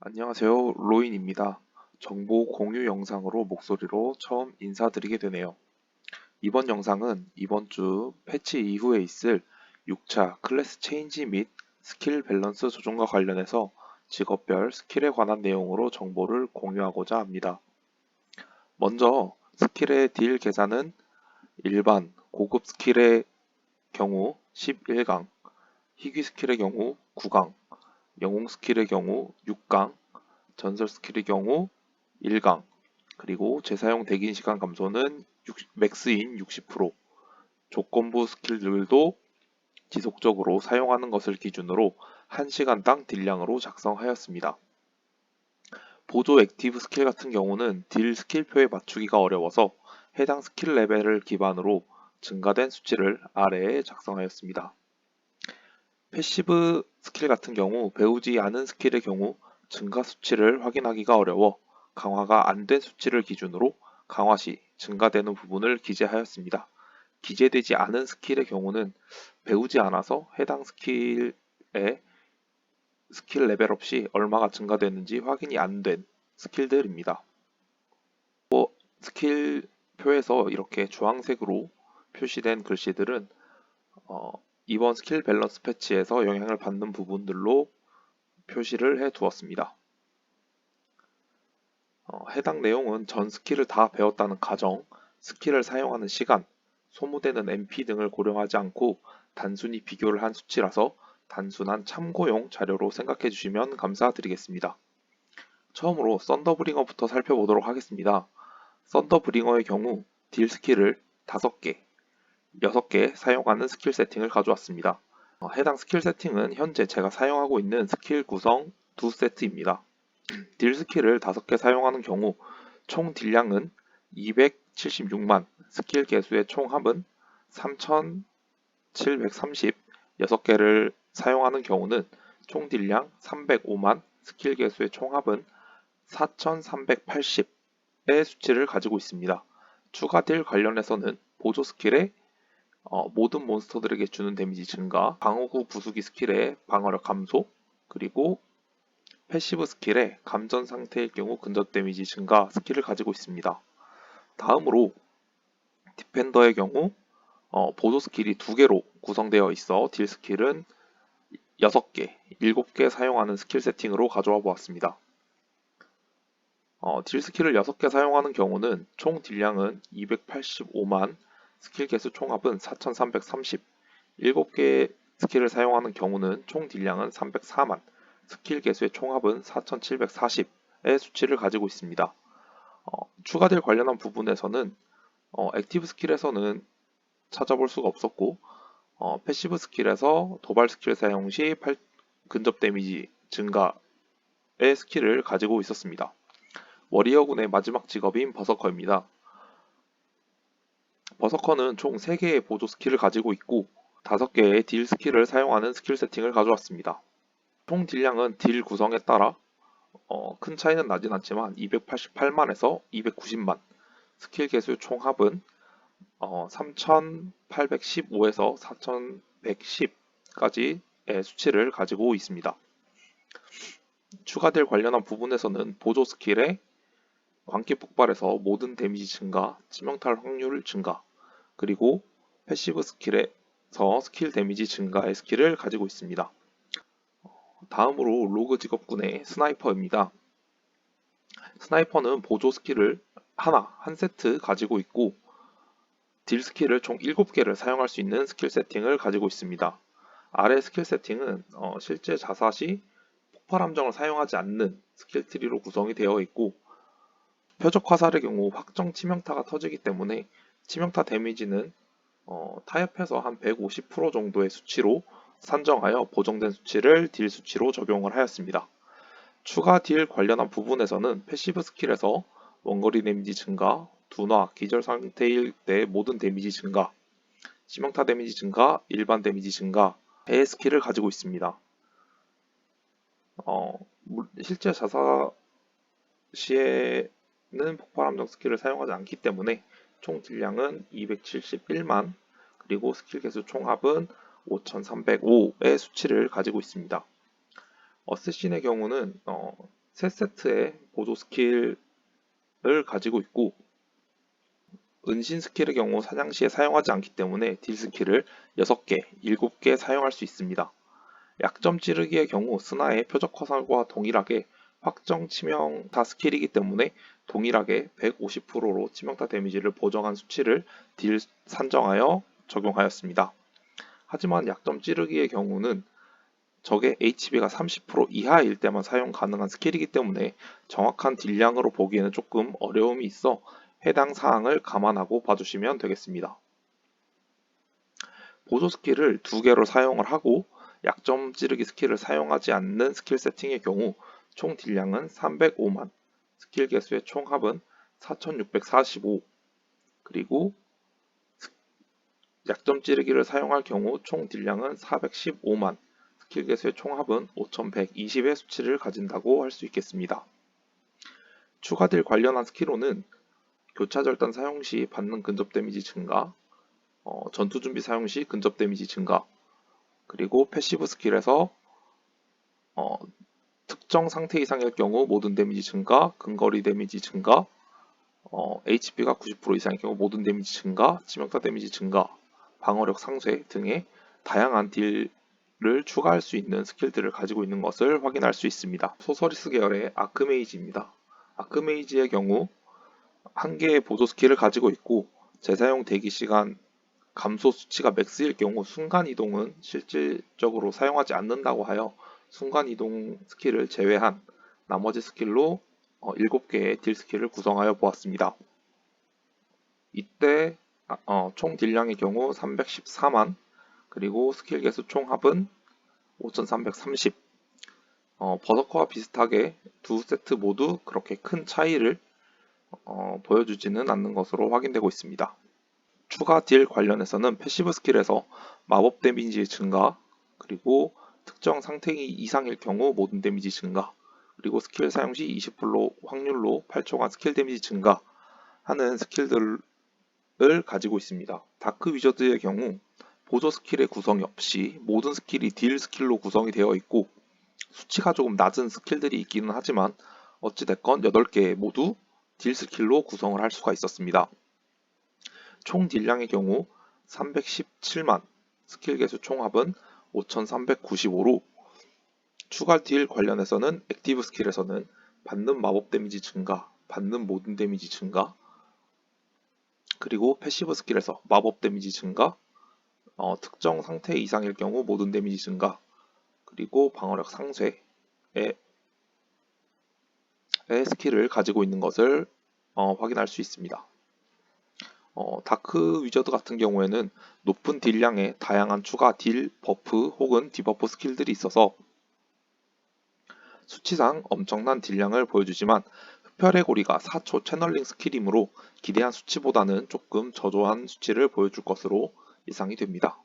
안녕하세요. 로인입니다. 정보 공유 영상으로 목소리로 처음 인사드리게 되네요. 이번 영상은 이번 주 패치 이후에 있을 6차 클래스 체인지 및 스킬 밸런스 조정과 관련해서 직업별 스킬에 관한 내용으로 정보를 공유하고자 합니다. 먼저 스킬의 딜 계산은 일반 고급 스킬의 경우 11강, 희귀 스킬의 경우 9강, 영웅 스킬의 경우 6강, 전설 스킬의 경우 1강, 그리고 재사용 대기 시간 감소는 맥스인 60%, 조건부 스킬들도 지속적으로 사용하는 것을 기준으로 1시간당 딜량으로 작성하였습니다. 보조 액티브 스킬 같은 경우는 딜 스킬표에 맞추기가 어려워서 해당 스킬 레벨을 기반으로 증가된 수치를 아래에 작성하였습니다. 패시브 스킬 같은 경우 배우지 않은 스킬의 경우 증가 수치를 확인하기가 어려워 강화가 안 된 수치를 기준으로 강화 시 증가되는 부분을 기재하였습니다. 기재되지 않은 스킬의 경우는 배우지 않아서 해당 스킬 레벨 없이 얼마가 증가되는지 확인이 안 된 스킬들입니다. 스킬표에서 이렇게 주황색으로 표시된 글씨들은 이번 스킬 밸런스 패치에서 영향을 받는 부분들로 표시를 해 두었습니다. 해당 내용은 전 스킬을 다 배웠다는 가정, 스킬을 사용하는 시간, 소모되는 MP 등을 고려하지 않고 단순히 비교를 한 수치라서 단순한 참고용 자료로 생각해 주시면 감사드리겠습니다. 처음으로 썬더브링어부터 살펴보도록 하겠습니다. 썬더브링어의 경우 딜 스킬을 5개, 6개 사용하는 스킬 세팅을 가져왔습니다. 해당 스킬 세팅은 현재 제가 사용하고 있는 스킬 구성 2세트입니다. 딜 스킬을 5개 사용하는 경우 총 딜량은 276만, 스킬 개수의 총 합은 3730, 6개를 사용하는 경우는 총 딜량 305만, 스킬 개수의 총 합은 4380의 수치를 가지고 있습니다. 추가 딜 관련해서는 보조 스킬의 모든 몬스터들에게 주는 데미지 증가, 방어 후 부수기 스킬의 방어력 감소, 그리고 패시브 스킬의 감전 상태일 경우 근접 데미지 증가 스킬을 가지고 있습니다. 다음으로 디펜더의 경우 보조 스킬이 2개로 구성되어 있어 딜 스킬은 6개, 7개 사용하는 스킬 세팅으로 가져와 보았습니다. 딜 스킬을 6개 사용하는 경우는 총 딜량은 285만, 스킬 개수 총합은 4330, 7개 스킬을 사용하는 경우는 총 딜량은 304만, 스킬 개수의 총합은 4740의 수치를 가지고 있습니다. 추가될 관련한 부분에서는 액티브 스킬에서는 찾아볼 수가 없었고 패시브 스킬에서 도발 스킬 사용 시 근접 데미지 증가의 스킬을 가지고 있었습니다. 워리어군의 마지막 직업인 버서커입니다. 버서커는 총 3개의 보조 스킬을 가지고 있고 5개의 딜 스킬을 사용하는 스킬 세팅을 가져왔습니다. 총 딜량은 딜 구성에 따라 큰 차이는 나진 않지만 288만에서 290만, 스킬 개수 총합은 3815에서 4110까지의 수치를 가지고 있습니다. 추가될 관련한 부분에서는 보조 스킬의 광기 폭발에서 모든 데미지 증가, 치명타 확률 증가, 그리고 패시브 스킬에서 스킬 데미지 증가의 스킬을 가지고 있습니다. 다음으로 로그 직업군의 스나이퍼입니다. 스나이퍼는 보조 스킬을 한 세트 가지고 있고 딜 스킬을 총 7개를 사용할 수 있는 스킬 세팅을 가지고 있습니다. 아래 스킬 세팅은 실제 자사 시 폭발 함정을 사용하지 않는 스킬 트리로 구성이 되어 있고 표적 화살의 경우 확정 치명타가 터지기 때문에 치명타 데미지는 타협해서 한 150% 정도의 수치로 산정하여 보정된 수치를 딜 수치로 적용을 하였습니다. 추가 딜 관련한 부분에서는 패시브 스킬에서 원거리 데미지 증가, 둔화, 기절 상태일 때 모든 데미지 증가, 치명타 데미지 증가, 일반 데미지 증가의 스킬을 가지고 있습니다. 실제 자사 시에는 폭발 함정 스킬을 사용하지 않기 때문에 총 딜량은 271만, 그리고 스킬 개수 총합은 5305의 수치를 가지고 있습니다. 어쌔신의 경우는 세 세트의 보조 스킬을 가지고 있고, 은신 스킬의 경우 사냥 시에 사용하지 않기 때문에 딜 스킬을 6개, 7개 사용할 수 있습니다. 약점 찌르기의 경우 스나의 표적 화살과 동일하게 확정 치명타 스킬이기 때문에 동일하게 150%로 치명타 데미지를 보정한 수치를 딜 산정하여 적용하였습니다. 하지만 약점 찌르기의 경우는 적의 HP가 30% 이하일 때만 사용 가능한 스킬이기 때문에 정확한 딜량으로 보기에는 조금 어려움이 있어 해당 사항을 감안하고 봐주시면 되겠습니다. 보조 스킬을 2개로 사용을 하고 약점 찌르기 스킬을 사용하지 않는 스킬 세팅의 경우 총 딜량은 305만, 스킬 개수의 총 합은 4645, 그리고 약점 찌르기를 사용할 경우 총 딜량은 415만, 스킬 개수의 총 합은 5120의 수치를 가진다고 할 수 있겠습니다. 추가 딜 관련한 스킬로는 교차 절단 사용 시 받는 근접 데미지 증가, 전투 준비 사용 시 근접 데미지 증가, 그리고 패시브 스킬에서 특정 상태 이상일 경우 모든 데미지 증가, 근거리 데미지 증가, HP가 90% 이상일 경우 모든 데미지 증가, 치명타 데미지 증가, 방어력 상쇄 등의 다양한 딜을 추가할 수 있는 스킬들을 가지고 있는 것을 확인할 수 있습니다. 소서리스 계열의 아크메이지입니다. 아크메이지의 경우 한 개의 보조 스킬을 가지고 있고 재사용 대기 시간 감소 수치가 맥스일 경우 순간이동은 실질적으로 사용하지 않는다고 하여 순간이동 스킬을 제외한 나머지 스킬로 7개의 딜 스킬을 구성하여 보았습니다. 이때 총 딜량의 경우 314만, 그리고 스킬 개수 총 합은 5330. 버서커와 비슷하게 두 세트 모두 그렇게 큰 차이를 보여주지는 않는 것으로 확인되고 있습니다. 추가 딜 관련해서는 패시브 스킬에서 마법 데미지 증가, 그리고 특정 상태 이상일 경우 모든 데미지 증가, 그리고 스킬 사용 시 20% 확률로 8초간 스킬 데미지 증가 하는 스킬들을 가지고 있습니다. 다크 위저드의 경우 보조 스킬의 구성이 없이 모든 스킬이 딜 스킬로 구성이 되어 있고 수치가 조금 낮은 스킬들이 있기는 하지만 어찌됐건 8개 모두 딜 스킬로 구성을 할 수가 있었습니다. 총 딜량의 경우 317만, 스킬 개수 총합은 5395로 추가 딜 관련해서는 액티브 스킬에서는 받는 마법 데미지 증가, 받는 모든 데미지 증가, 그리고 패시브 스킬에서 마법 데미지 증가, 특정 상태 이상일 경우 모든 데미지 증가, 그리고 방어력 상쇄의 스킬을 가지고 있는 것을 확인할 수 있습니다. 다크 위저드 같은 경우에는 높은 딜량에 다양한 추가 딜, 버프 혹은 디버프 스킬들이 있어서 수치상 엄청난 딜량을 보여주지만 흡혈의 고리가 4초 채널링 스킬이므로 기대한 수치보다는 조금 저조한 수치를 보여줄 것으로 예상이 됩니다.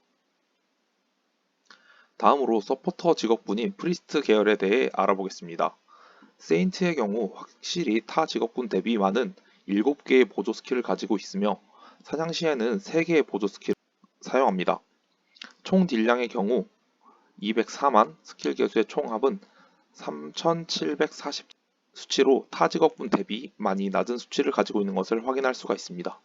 다음으로 서포터 직업군인 프리스트 계열에 대해 알아보겠습니다. 세인트의 경우 확실히 타 직업군 대비 많은 7개의 보조 스킬을 가지고 있으며 사냥 시에는 3개의 보조 스킬을 사용합니다. 총 딜량의 경우 204만, 스킬 개수의 총합은 3740 수치로 타 직업군 대비 많이 낮은 수치를 가지고 있는 것을 확인할 수가 있습니다.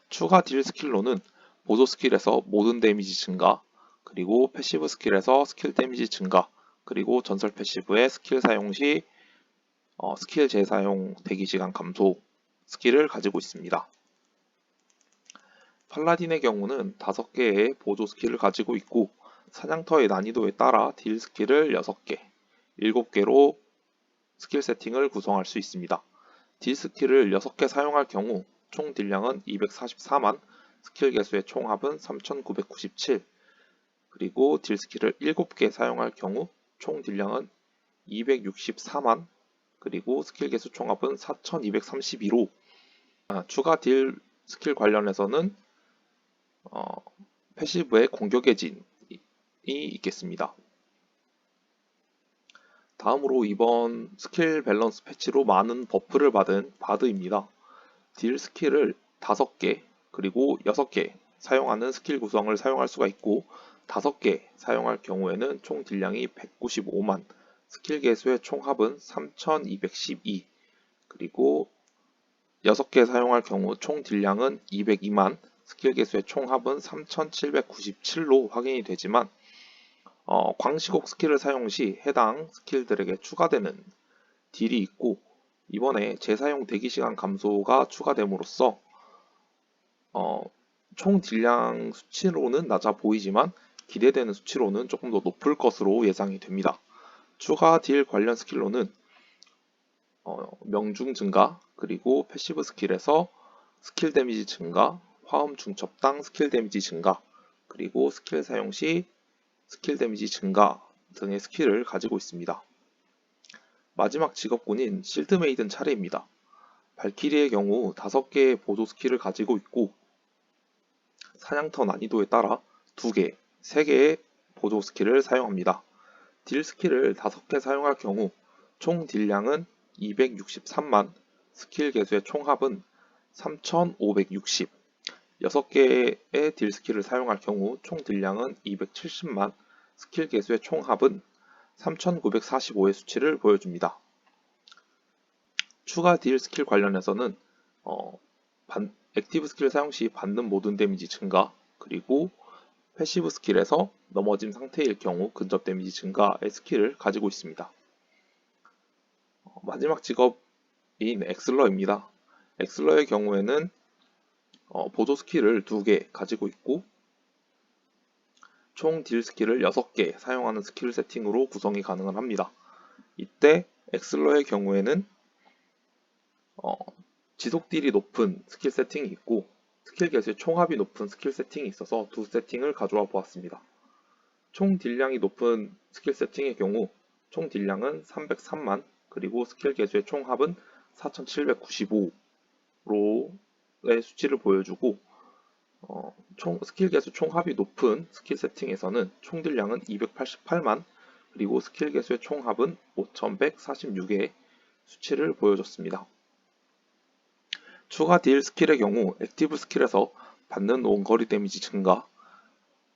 추가 딜 스킬로는 보조 스킬에서 모든 데미지 증가, 그리고 패시브 스킬에서 스킬 데미지 증가, 그리고 전설 패시브의 스킬 사용 시 스킬 재사용 대기 시간 감소 스킬을 가지고 있습니다. 팔라딘의 경우는 5개의 보조 스킬을 가지고 있고 사냥터의 난이도에 따라 딜 스킬을 6개, 7개로 스킬 세팅을 구성할 수 있습니다. 딜 스킬을 6개 사용할 경우 총 딜량은 244만, 스킬 개수의 총합은 3997, 그리고 딜 스킬을 7개 사용할 경우 총 딜량은 264만, 그리고 스킬 개수 총합은 4232로 추가 딜 스킬 관련해서는 패시브의 공격의 진이 있겠습니다. 다음으로 이번 스킬 밸런스 패치로 많은 버프를 받은 바드입니다. 딜 스킬을 5개 그리고 6개 사용하는 스킬 구성을 사용할 수가 있고 5개 사용할 경우에는 총 딜량이 195만, 스킬 개수의 총합은 3212, 그리고 6개 사용할 경우 총 딜량은 202만, 스킬 개수의 총합은 3797로 확인이 되지만 광시곡 스킬을 사용 시 해당 스킬들에게 추가되는 딜이 있고, 이번에 재사용 대기시간 감소가 추가됨으로써 총 딜량 수치로는 낮아 보이지만 기대되는 수치로는 조금 더 높을 것으로 예상이 됩니다. 추가 딜 관련 스킬로는 명중 증가, 그리고 패시브 스킬에서 스킬 데미지 증가, 화음 중첩당 스킬 데미지 증가, 그리고 스킬 사용 시 스킬 데미지 증가 등의 스킬을 가지고 있습니다. 마지막 직업군인 실드메이든 차례입니다. 발키리의 경우 5개의 보조 스킬을 가지고 있고, 사냥터 난이도에 따라 2개, 3개의 보조 스킬을 사용합니다. 딜 스킬을 5개 사용할 경우 총 딜량은 263만, 스킬 개수의 총합은 3560, 6개의 딜 스킬을 사용할 경우 총 딜량은 270만, 스킬 개수의 총합은 3945의 수치를 보여줍니다. 추가 딜 스킬 관련해서는 액티브 스킬 사용 시 받는 모든 데미지 증가, 그리고 패시브 스킬에서 넘어진 상태일 경우 근접 데미지 증가의 스킬을 가지고 있습니다. 마지막 직업인 엑슬러입니다. 엑슬러의 경우에는 보조 스킬을 2개 가지고 있고, 총 딜 스킬을 6개 사용하는 스킬 세팅으로 구성이 가능합니다. 이때 엑슬러의 경우에는 지속 딜이 높은 스킬 세팅이 있고, 스킬 개수의 총합이 높은 스킬 세팅이 있어서 두 세팅을 가져와 보았습니다. 총 딜량이 높은 스킬 세팅의 경우 총 딜량은 303만, 그리고 스킬 개수의 총합은 4795로의 수치를 보여주고, 스킬 개수 총합이 높은 스킬 세팅에서는 총 딜량은 288만, 그리고 스킬 개수의 총합은 5146의 수치를 보여줬습니다. 추가 딜 스킬의 경우 액티브 스킬에서 받는 원거리 데미지 증가,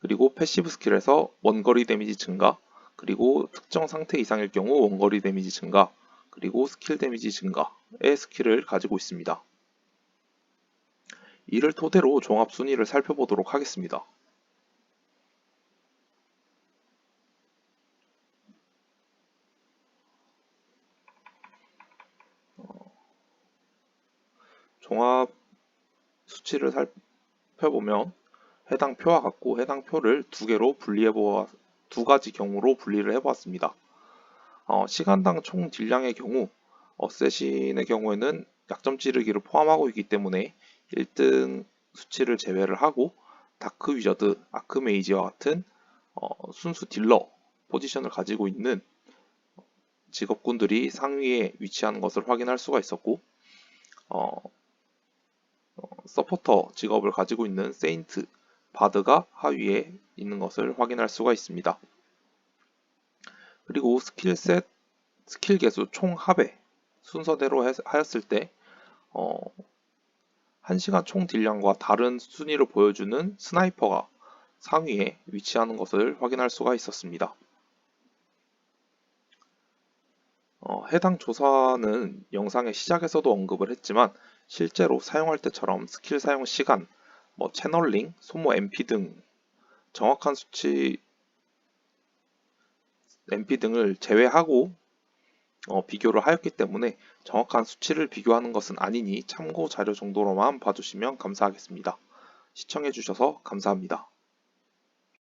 그리고 패시브 스킬에서 원거리 데미지 증가, 그리고 특정 상태 이상일 경우 원거리 데미지 증가, 그리고 스킬 데미지 증가의 스킬을 가지고 있습니다. 이를 토대로 종합 순위를 살펴보도록 하겠습니다. 종합 수치를 살펴보면 해당 표와 같고, 해당 표를 두 가지 경우로 분리를 해보았습니다. 시간당 총 딜량의 경우 어쌔신의 경우에는 약점 찌르기를 포함하고 있기 때문에 1등 수치를 제외를 하고, 다크 위저드, 아크메이지와 같은 순수 딜러 포지션을 가지고 있는 직업군들이 상위에 위치하는 것을 확인할 수가 있었고, 서포터 직업을 가지고 있는 세인트, 바드가 하위에 있는 것을 확인할 수가 있습니다. 그리고 스킬 개수 총합의 순서대로 하였을 때 1시간 총 딜량과 다른 순위를 보여주는 스나이퍼가 상위에 위치하는 것을 확인할 수가 있었습니다. 해당 조사는 영상의 시작에서도 언급을 했지만, 실제로 사용할 때처럼 스킬 사용 시간, 채널링, 소모 MP 등 정확한 수치 MP 등을 제외하고 비교를 하였기 때문에 정확한 수치를 비교하는 것은 아니니 참고 자료 정도로만 봐주시면 감사하겠습니다. 시청해주셔서 감사합니다.